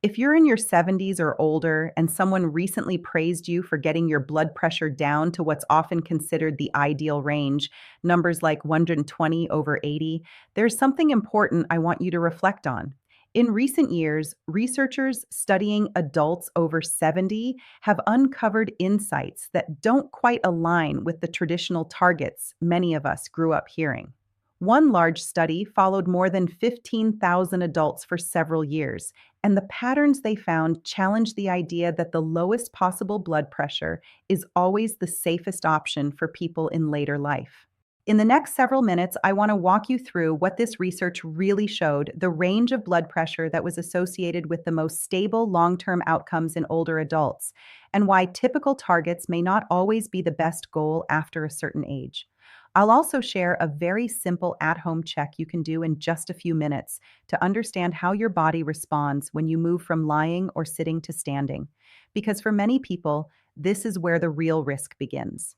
If you're in your 70s or older and someone recently praised you for getting your blood pressure down to what's often considered the ideal range, numbers like 120 over 80, there's something important I want you to reflect on. In recent years, researchers studying adults over 70 have uncovered insights that don't quite align with the traditional targets many of us grew up hearing. One large study followed more than 15,000 adults for several years, and the patterns they found challenged the idea that the lowest possible blood pressure is always the safest option for people in later life. In the next several minutes, I want to walk you through what this research really showed, the range of blood pressure that was associated with the most stable long-term outcomes in older adults, and why typical targets may not always be the best goal after a certain age. I'll also share a very simple at-home check you can do in just a few minutes to understand how your body responds when you move from lying or sitting to standing. Because for many people, this is where the real risk begins.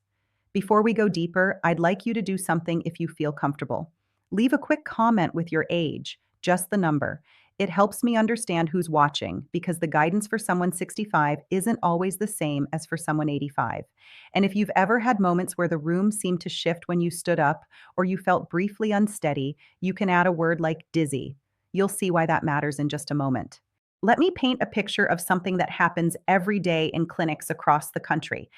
Before we go deeper, I'd like you to do something if you feel comfortable. Leave a quick comment with your age, just the number. It helps me understand who's watching because the guidance for someone 65 isn't always the same as for someone 85. And if you've ever had moments where the room seemed to shift when you stood up or you felt briefly unsteady, you can add a word like dizzy. You'll see why that matters in just a moment. Let me paint a picture of something that happens every day in clinics across the country.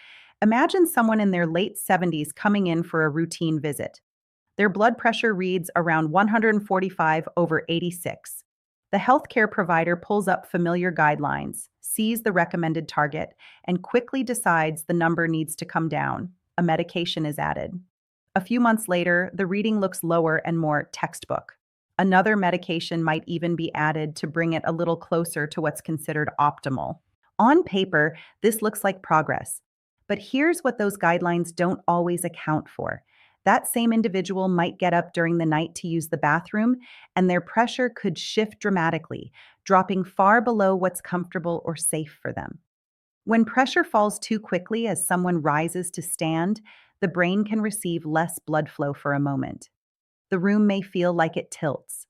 Imagine someone in their late 70s coming in for a routine visit. Their blood pressure reads around 145 over 86. The healthcare provider pulls up familiar guidelines, sees the recommended target, and quickly decides the number needs to come down. A medication is added. A few months later, the reading looks lower and more textbook. Another medication might even be added to bring it a little closer to what's considered optimal. On paper, this looks like progress. But here's what those guidelines don't always account for. That same individual might get up during the night to use the bathroom, and their pressure could shift dramatically, dropping far below what's comfortable or safe for them. When pressure falls too quickly as someone rises to stand, the brain can receive less blood flow for a moment. The room may feel like it tilts.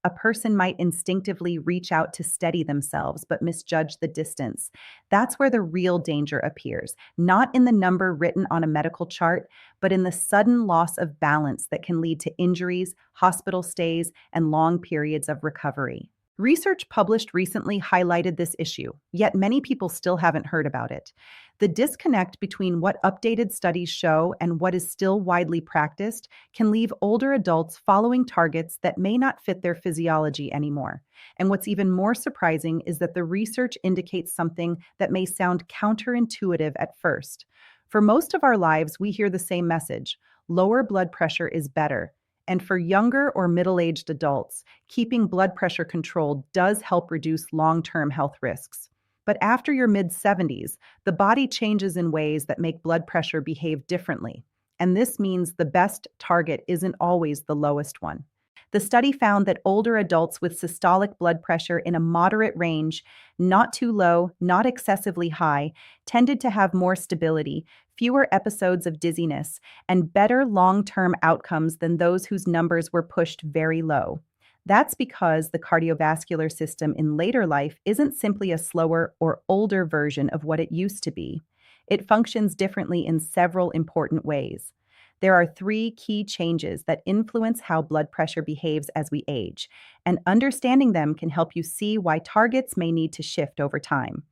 A person might instinctively reach out to steady themselves but misjudge the distance. That's where the real danger appears, not in the number written on a medical chart, but in the sudden loss of balance that can lead to injuries, hospital stays, and long periods of recovery. Research published recently highlighted this issue, yet many people still haven't heard about it. The disconnect between what updated studies show and what is still widely practiced can leave older adults following targets that may not fit their physiology anymore. And what's even more surprising is that the research indicates something that may sound counterintuitive at first. For most of our lives, we hear the same message: lower blood pressure is better. And for younger or middle-aged adults, keeping blood pressure controlled does help reduce long-term health risks. But after your mid-70s, the body changes in ways that make blood pressure behave differently. And this means the best target isn't always the lowest one. The study found that older adults with systolic blood pressure in a moderate range, not too low, not excessively high, tended to have more stability, fewer episodes of dizziness, and better long-term outcomes than those whose numbers were pushed very low. That's because the cardiovascular system in later life isn't simply a slower or older version of what it used to be. It functions differently in several important ways. There are three key changes that influence how blood pressure behaves as we age, and understanding them can help you see why targets may need to shift over time.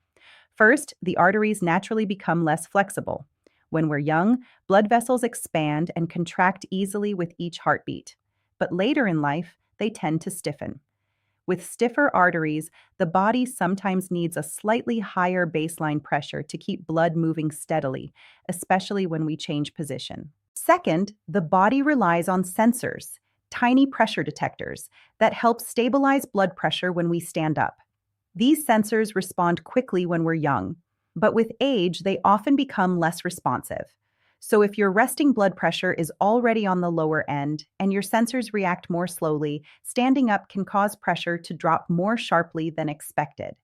First, the arteries naturally become less flexible. When we're young, blood vessels expand and contract easily with each heartbeat. But later in life, they tend to stiffen. With stiffer arteries, the body sometimes needs a slightly higher baseline pressure to keep blood moving steadily, especially when we change position. Second, the body relies on sensors, tiny pressure detectors, that help stabilize blood pressure when we stand up. These sensors respond quickly when we're young, but with age, they often become less responsive. So if your resting blood pressure is already on the lower end and your sensors react more slowly, standing up can cause pressure to drop more sharply than expected.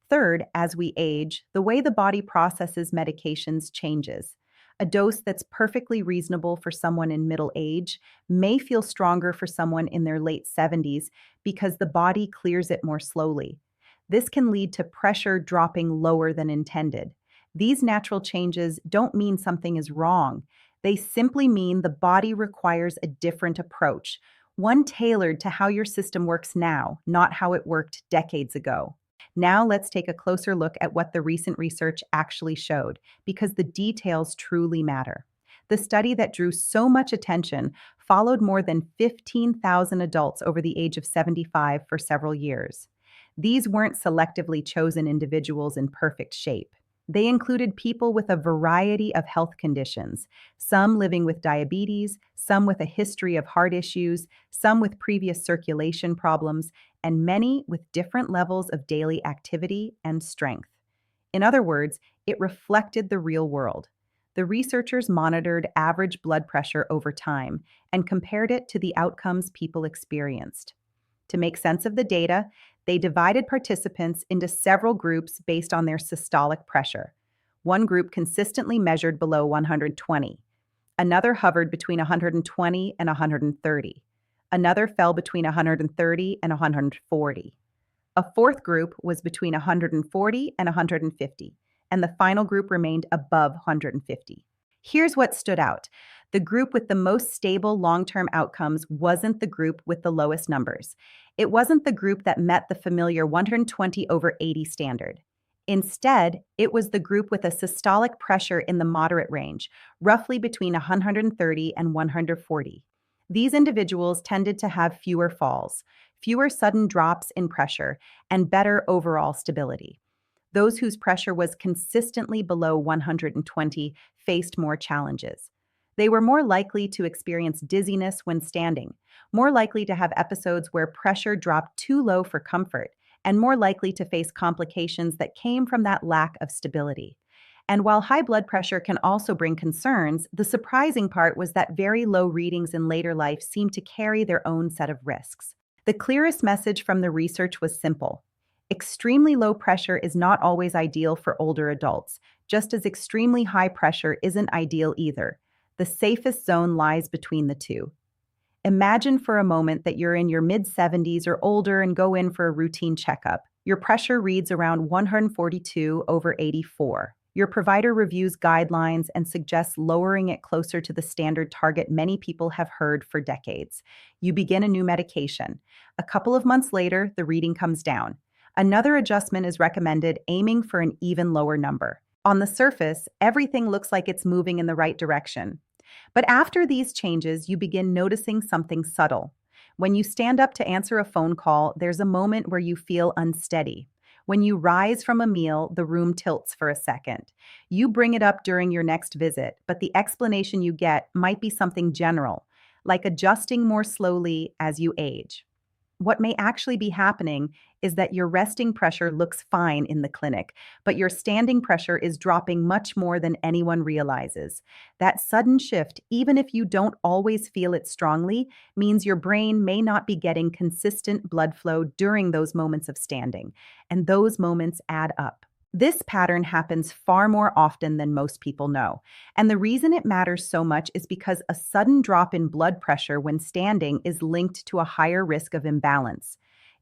Third, as we age, the way the body processes medications changes. A dose that's perfectly reasonable for someone in middle age may feel stronger for someone in their late 70s because the body clears it more slowly. This can lead to pressure dropping lower than intended. These natural changes don't mean something is wrong. They simply mean the body requires a different approach, one tailored to how your system works now, not how it worked decades ago. Now let's take a closer look at what the recent research actually showed, because the details truly matter. The study that drew so much attention followed more than 15,000 adults over the age of 75 for several years. These weren't selectively chosen individuals in perfect shape. They included people with a variety of health conditions, some living with diabetes, some with a history of heart issues, some with previous circulation problems, and many with different levels of daily activity and strength. In other words, it reflected the real world. The researchers monitored average blood pressure over time and compared it to the outcomes people experienced. To make sense of the data, they divided participants into several groups based on their systolic pressure. One group consistently measured below 120. Another hovered between 120 and 130. Another fell between 130 and 140. A fourth group was between 140 and 150, and the final group remained above 150. Here's what stood out. The group with the most stable long-term outcomes wasn't the group with the lowest numbers. It wasn't the group that met the familiar 120/80 standard. Instead, it was the group with a systolic pressure in the moderate range, roughly between 130 and 140. These individuals tended to have fewer falls, fewer sudden drops in pressure, and better overall stability. Those whose pressure was consistently below 120 faced more challenges. They were more likely to experience dizziness when standing, more likely to have episodes where pressure dropped too low for comfort, and more likely to face complications that came from that lack of stability. And while high blood pressure can also bring concerns, the surprising part was that very low readings in later life seemed to carry their own set of risks. The clearest message from the research was simple. Extremely low pressure is not always ideal for older adults, just as extremely high pressure isn't ideal either. The safest zone lies between the two. Imagine for a moment that you're in your mid-70s or older and go in for a routine checkup. Your pressure reads around 142/84. Your provider reviews guidelines and suggests lowering it closer to the standard target many people have heard for decades. You begin a new medication. A couple of months later, the reading comes down. Another adjustment is recommended, aiming for an even lower number. On the surface, everything looks like it's moving in the right direction. But after these changes, you begin noticing something subtle. When you stand up to answer a phone call, there's a moment where you feel unsteady. When you rise from a meal, the room tilts for a second. You bring it up during your next visit, but the explanation you get might be something general, like adjusting more slowly as you age. What may actually be happening is that your resting pressure looks fine in the clinic, but your standing pressure is dropping much more than anyone realizes. That sudden shift, even if you don't always feel it strongly, means your brain may not be getting consistent blood flow during those moments of standing, and those moments add up. This pattern happens far more often than most people know, and the reason it matters so much is because a sudden drop in blood pressure when standing is linked to a higher risk of imbalance.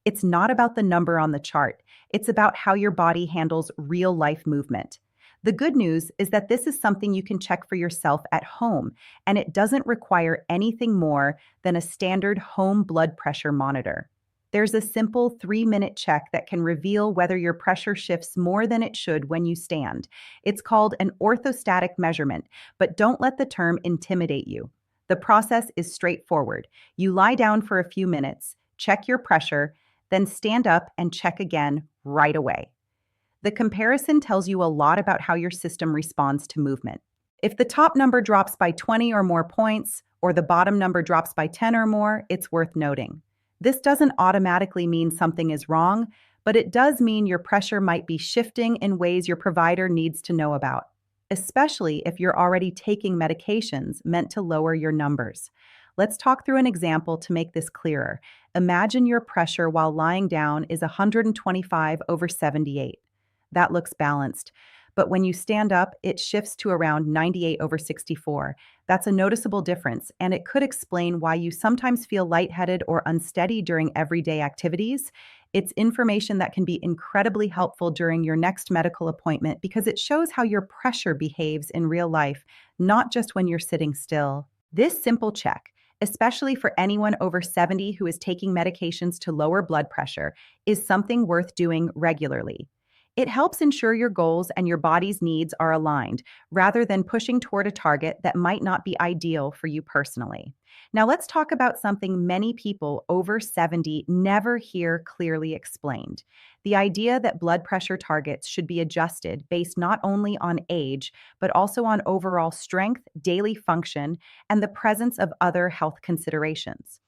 It's not about the number on the chart, it's about how your body handles real-life movement. The good news is that this is something you can check for yourself at home, and it doesn't require anything more than a standard home blood pressure monitor. There's a simple 3-minute check that can reveal whether your pressure shifts more than it should when you stand. It's called an orthostatic measurement, but don't let the term intimidate you. The process is straightforward. You lie down for a few minutes, check your pressure, then stand up and check again right away. The comparison tells you a lot about how your system responds to movement. If the top number drops by 20 or more points, or the bottom number drops by 10 or more, it's worth noting. This doesn't automatically mean something is wrong, but it does mean your pressure might be shifting in ways your provider needs to know about, especially if you're already taking medications meant to lower your numbers. Let's talk through an example to make this clearer. Imagine your pressure while lying down is 125/78. That looks balanced. But when you stand up, it shifts to around 98/64. That's a noticeable difference, and it could explain why you sometimes feel lightheaded or unsteady during everyday activities. It's information that can be incredibly helpful during your next medical appointment because it shows how your pressure behaves in real life, not just when you're sitting still. This simple check, especially for anyone over 70 who is taking medications to lower blood pressure, is something worth doing regularly. It helps ensure your goals and your body's needs are aligned, rather than pushing toward a target that might not be ideal for you personally. Now, let's talk about something many people over 70 never hear clearly explained: the idea that blood pressure targets should be adjusted based not only on age, but also on overall strength, daily function, and the presence of other health considerations.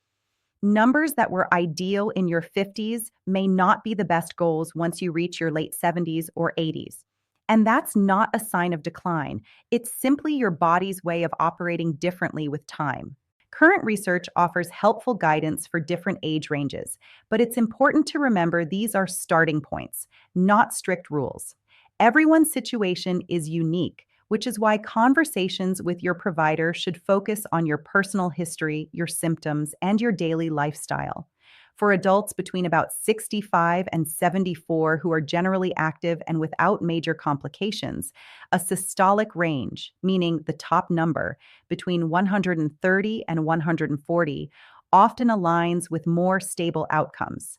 Numbers that were ideal in your 50s may not be the best goals once you reach your late 70s or 80s. And that's not a sign of decline. It's simply your body's way of operating differently with time. Current research offers helpful guidance for different age ranges, but it's important to remember these are starting points, not strict rules. Everyone's situation is unique, which is why conversations with your provider should focus on your personal history, your symptoms, and your daily lifestyle. For adults between about 65 and 74 who are generally active and without major complications, a systolic range, meaning the top number, between 130 and 140, often aligns with more stable outcomes.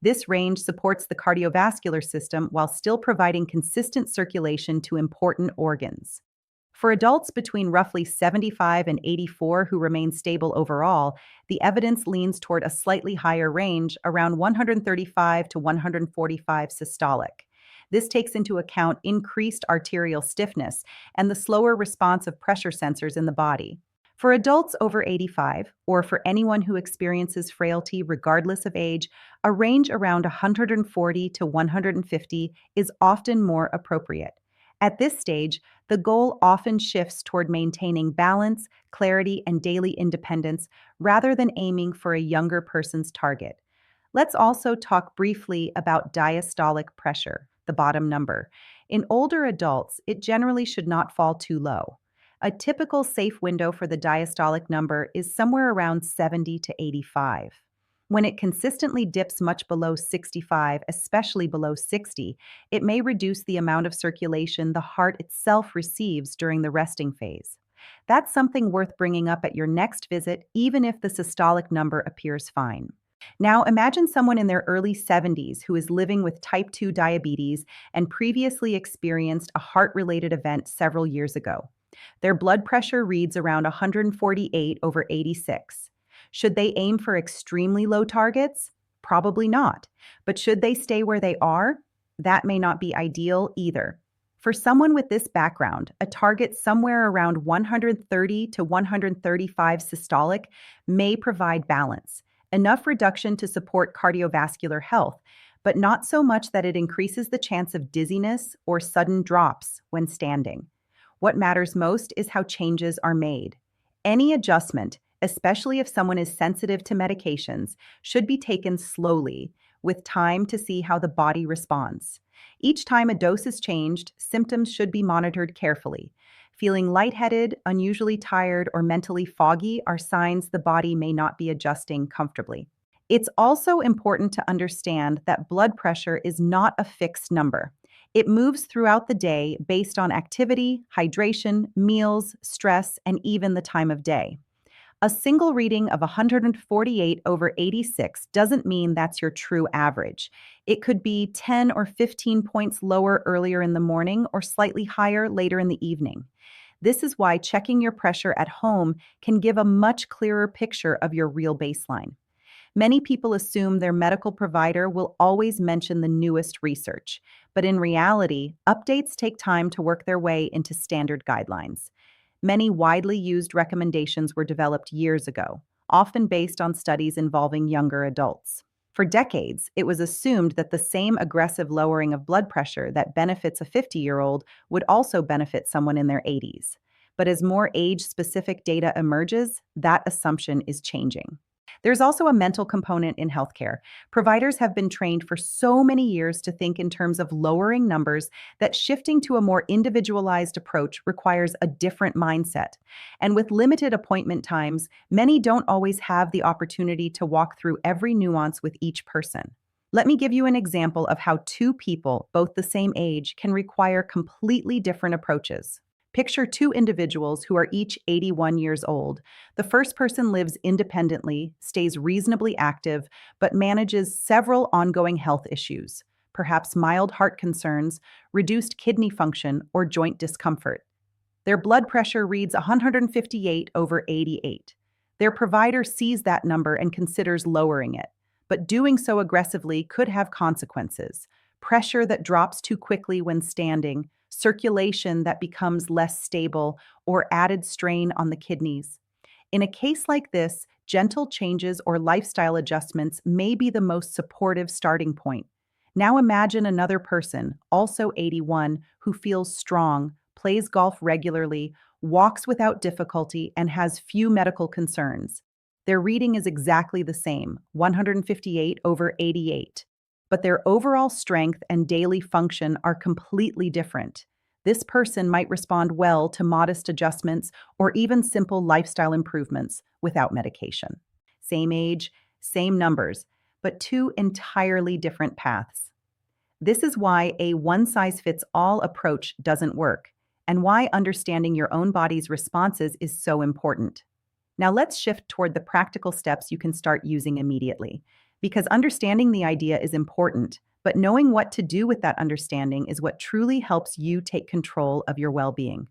This range supports the cardiovascular system while still providing consistent circulation to important organs. For adults between roughly 75 and 84 who remain stable overall, the evidence leans toward a slightly higher range, around 135 to 145 systolic. This takes into account increased arterial stiffness and the slower response of pressure sensors in the body. For adults over 85, or for anyone who experiences frailty regardless of age, a range around 140 to 150 is often more appropriate. At this stage, the goal often shifts toward maintaining balance, clarity, and daily independence rather than aiming for a younger person's target. Let's also talk briefly about diastolic pressure, the bottom number. In older adults, it generally should not fall too low. A typical safe window for the diastolic number is somewhere around 70 to 85. When it consistently dips much below 65, especially below 60, it may reduce the amount of circulation the heart itself receives during the resting phase. That's something worth bringing up at your next visit, even if the systolic number appears fine. Now, imagine someone in their early 70s who is living with type 2 diabetes and previously experienced a heart-related event several years ago. Their blood pressure reads around 148 over 86. Should they aim for extremely low targets? Probably not. But should they stay where they are? That may not be ideal either. For someone with this background, a target somewhere around 130 to 135 systolic may provide balance, enough reduction to support cardiovascular health, but not so much that it increases the chance of dizziness or sudden drops when standing. What matters most is how changes are made. Any adjustment, especially if someone is sensitive to medications, should be taken slowly, with time to see how the body responds. Each time a dose is changed, symptoms should be monitored carefully. Feeling lightheaded, unusually tired, or mentally foggy are signs the body may not be adjusting comfortably. It's also important to understand that blood pressure is not a fixed number. It moves throughout the day based on activity, hydration, meals, stress, and even the time of day. A single reading of 148 over 86 doesn't mean that's your true average. It could be 10 or 15 points lower earlier in the morning or slightly higher later in the evening. This is why checking your pressure at home can give a much clearer picture of your real baseline. Many people assume their medical provider will always mention the newest research, but in reality, updates take time to work their way into standard guidelines. Many widely used recommendations were developed years ago, often based on studies involving younger adults. For decades, it was assumed that the same aggressive lowering of blood pressure that benefits a 50-year-old would also benefit someone in their 80s. But as more age-specific data emerges, that assumption is changing. There's also a mental component in healthcare. Providers have been trained for so many years to think in terms of lowering numbers that shifting to a more individualized approach requires a different mindset. And with limited appointment times, many don't always have the opportunity to walk through every nuance with each person. Let me give you an example of how two people, both the same age, can require completely different approaches. Picture two individuals who are each 81 years old. The first person lives independently, stays reasonably active, but manages several ongoing health issues, perhaps mild heart concerns, reduced kidney function, or joint discomfort. Their blood pressure reads 158 over 88. Their provider sees that number and considers lowering it, but doing so aggressively could have consequences. Pressure that drops too quickly when standing, circulation that becomes less stable, or added strain on the kidneys. In a case like this, gentle changes or lifestyle adjustments may be the most supportive starting point. Now imagine another person, also 81, who feels strong, plays golf regularly, walks without difficulty, and has few medical concerns. Their reading is exactly the same, 158 over 88, but their overall strength and daily function are completely different. This person might respond well to modest adjustments or even simple lifestyle improvements without medication. Same age, same numbers, but two entirely different paths. This is why a one-size-fits-all approach doesn't work, and why understanding your own body's responses is so important. Now let's shift toward the practical steps you can start using immediately, because understanding the idea is important, but knowing what to do with that understanding is what truly helps you take control of your well-being.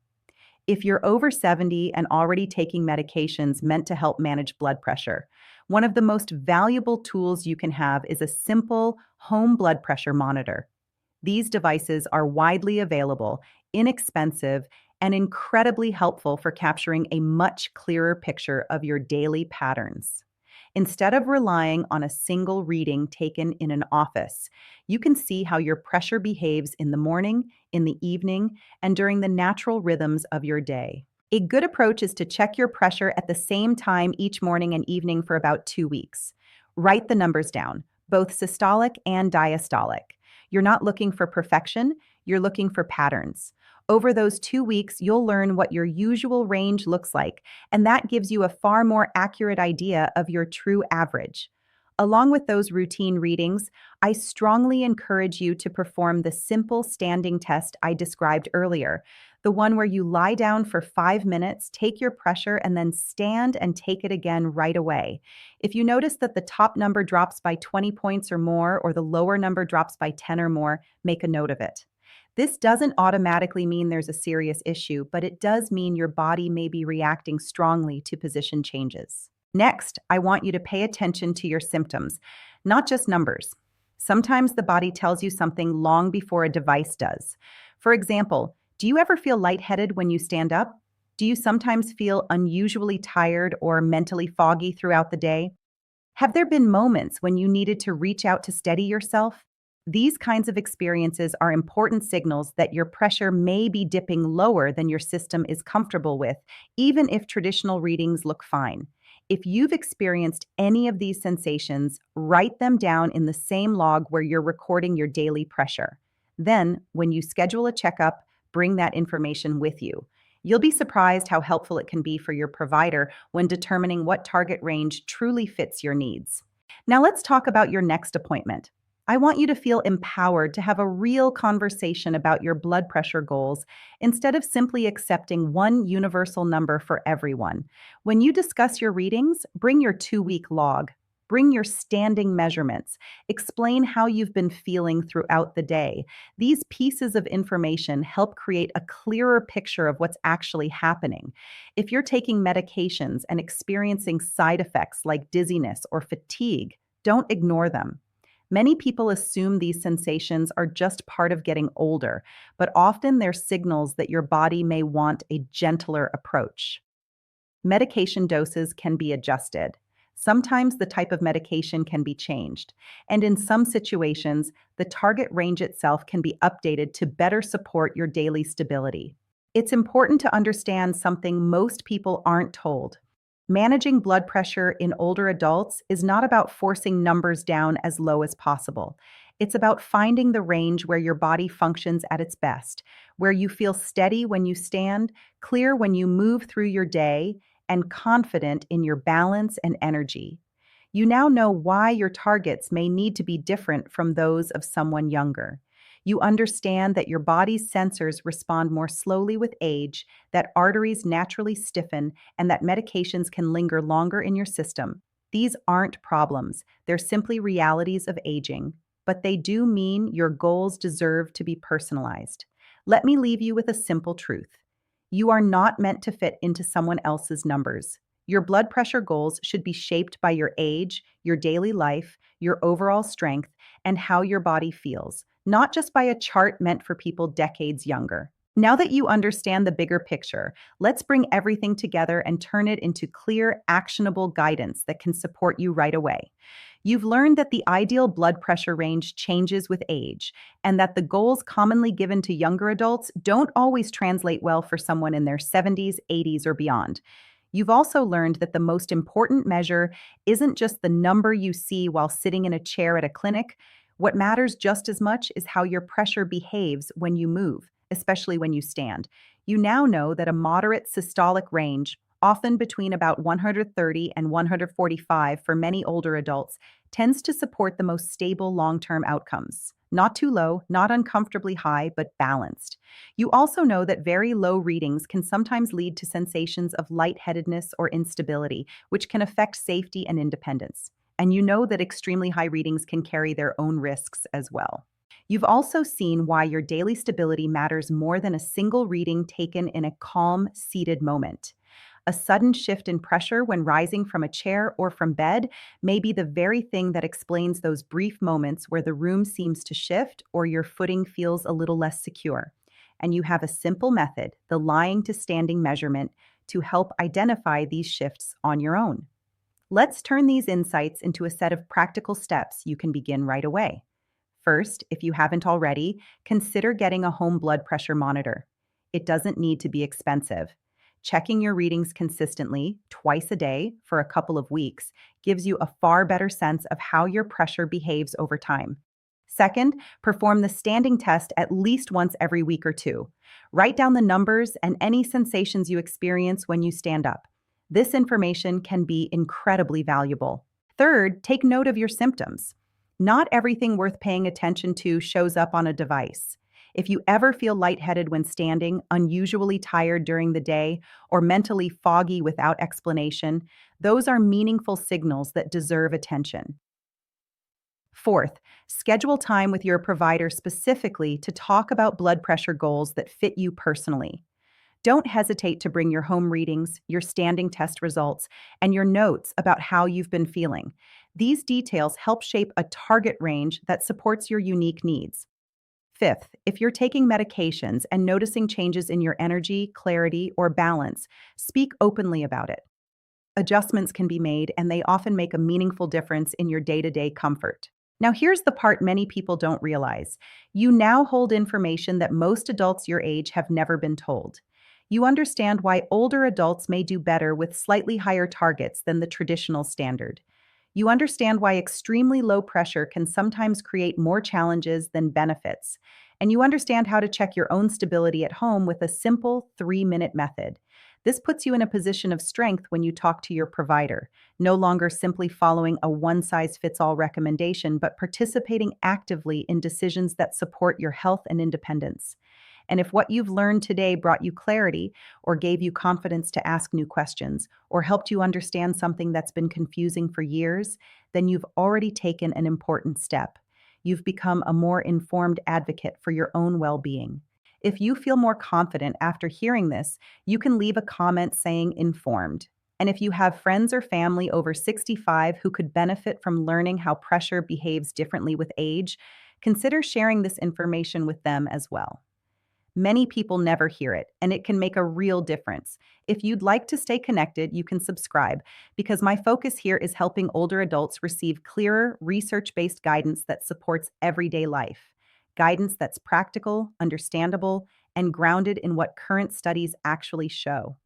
If you're over 70 and already taking medications meant to help manage blood pressure, one of the most valuable tools you can have is a simple home blood pressure monitor. These devices are widely available, inexpensive, and incredibly helpful for capturing a much clearer picture of your daily patterns. Instead of relying on a single reading taken in an office, you can see how your pressure behaves in the morning, in the evening, and during the natural rhythms of your day. A good approach is to check your pressure at the same time each morning and evening for about 2 weeks. Write the numbers down, both systolic and diastolic. You're not looking for perfection, you're looking for patterns. Over those 2 weeks, you'll learn what your usual range looks like, and that gives you a far more accurate idea of your true average. Along with those routine readings, I strongly encourage you to perform the simple standing test I described earlier, the one where you lie down for 5 minutes, take your pressure, and then stand and take it again right away. If you notice that the top number drops by 20 points or more, or the lower number drops by 10 or more, make a note of it. This doesn't automatically mean there's a serious issue, but it does mean your body may be reacting strongly to position changes. Next, I want you to pay attention to your symptoms, not just numbers. Sometimes the body tells you something long before a device does. For example, do you ever feel lightheaded when you stand up? Do you sometimes feel unusually tired or mentally foggy throughout the day? Have there been moments when you needed to reach out to steady yourself? These kinds of experiences are important signals that your pressure may be dipping lower than your system is comfortable with, even if traditional readings look fine. If you've experienced any of these sensations, write them down in the same log where you're recording your daily pressure. Then, when you schedule a checkup, bring that information with you. You'll be surprised how helpful it can be for your provider when determining what target range truly fits your needs. Now let's talk about your next appointment. I want you to feel empowered to have a real conversation about your blood pressure goals instead of simply accepting one universal number for everyone. When you discuss your readings, bring your 2-week log. Bring your standing measurements. Explain how you've been feeling throughout the day. These pieces of information help create a clearer picture of what's actually happening. If you're taking medications and experiencing side effects like dizziness or fatigue, don't ignore them. Many people assume these sensations are just part of getting older, but often they're signals that your body may want a gentler approach. Medication doses can be adjusted. Sometimes the type of medication can be changed, and in some situations, the target range itself can be updated to better support your daily stability. It's important to understand something most people aren't told. Managing blood pressure in older adults is not about forcing numbers down as low as possible. It's about finding the range where your body functions at its best, where you feel steady when you stand, clear when you move through your day, and confident in your balance and energy. You now know why your targets may need to be different from those of someone younger. You understand that your body's sensors respond more slowly with age, that arteries naturally stiffen, and that medications can linger longer in your system. These aren't problems, they're simply realities of aging, but they do mean your goals deserve to be personalized. Let me leave you with a simple truth. You are not meant to fit into someone else's numbers. Your blood pressure goals should be shaped by your age, your daily life, your overall strength, and how your body feels, not just by a chart meant for people decades younger. Now that you understand the bigger picture, let's bring everything together and turn it into clear, actionable guidance that can support you right away. You've learned that the ideal blood pressure range changes with age, and that the goals commonly given to younger adults don't always translate well for someone in their 70s, 80s, or beyond. You've also learned that the most important measure isn't just the number you see while sitting in a chair at a clinic. What matters just as much is how your pressure behaves when you move, especially when you stand. You now know that a moderate systolic range, often between about 130 and 145 for many older adults, tends to support the most stable long-term outcomes. Not too low, not uncomfortably high, but balanced. You also know that very low readings can sometimes lead to sensations of lightheadedness or instability, which can affect safety and independence. And you know that extremely high readings can carry their own risks as well. You've also seen why your daily stability matters more than a single reading taken in a calm, seated moment. A sudden shift in pressure when rising from a chair or from bed may be the very thing that explains those brief moments where the room seems to shift or your footing feels a little less secure. And you have a simple method, the lying to standing measurement, to help identify these shifts on your own. Let's turn these insights into a set of practical steps you can begin right away. First, if you haven't already, consider getting a home blood pressure monitor. It doesn't need to be expensive. Checking your readings consistently, twice a day, for a couple of weeks, gives you a far better sense of how your pressure behaves over time. Second, perform the standing test at least once every week or two. Write down the numbers and any sensations you experience when you stand up. This information can be incredibly valuable. Third, take note of your symptoms. Not everything worth paying attention to shows up on a device. If you ever feel lightheaded when standing, unusually tired during the day, or mentally foggy without explanation, those are meaningful signals that deserve attention. Fourth, schedule time with your provider specifically to talk about blood pressure goals that fit you personally. Don't hesitate to bring your home readings, your standing test results, and your notes about how you've been feeling. These details help shape a target range that supports your unique needs. Fifth, if you're taking medications and noticing changes in your energy, clarity, or balance, speak openly about it. Adjustments can be made, and they often make a meaningful difference in your day-to-day comfort. Now, here's the part many people don't realize. You now hold information that most adults your age have never been told. You understand why older adults may do better with slightly higher targets than the traditional standard. You understand why extremely low pressure can sometimes create more challenges than benefits. And you understand how to check your own stability at home with a simple 3-minute method. This puts you in a position of strength when you talk to your provider, no longer simply following a one-size-fits-all recommendation, but participating actively in decisions that support your health and independence. And if what you've learned today brought you clarity, or gave you confidence to ask new questions, or helped you understand something that's been confusing for years, then you've already taken an important step. You've become a more informed advocate for your own well-being. If you feel more confident after hearing this, you can leave a comment saying informed. And if you have friends or family over 65 who could benefit from learning how pressure behaves differently with age, consider sharing this information with them as well. Many people never hear it, and it can make a real difference. If you'd like to stay connected, you can subscribe, because my focus here is helping older adults receive clearer, research-based guidance that supports everyday life. Guidance that's practical, understandable, and grounded in what current studies actually show.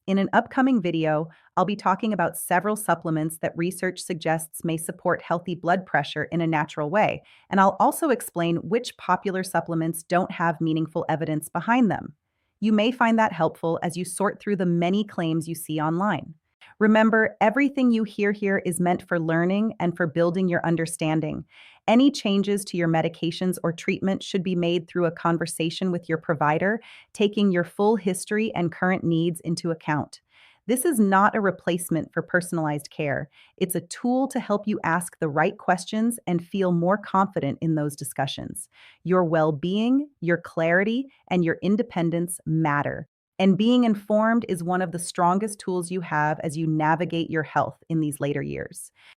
In an upcoming video, I'll be talking about several supplements that research suggests may support healthy blood pressure in a natural way, and I'll also explain which popular supplements don't have meaningful evidence behind them. You may find that helpful as you sort through the many claims you see online. Remember, everything you hear here is meant for learning and for building your understanding. Any changes to your medications or treatment should be made through a conversation with your provider, taking your full history and current needs into account. This is not a replacement for personalized care. It's a tool to help you ask the right questions and feel more confident in those discussions. Your well being, your clarity, and your independence matter. And being informed is one of the strongest tools you have as you navigate your health in these later years.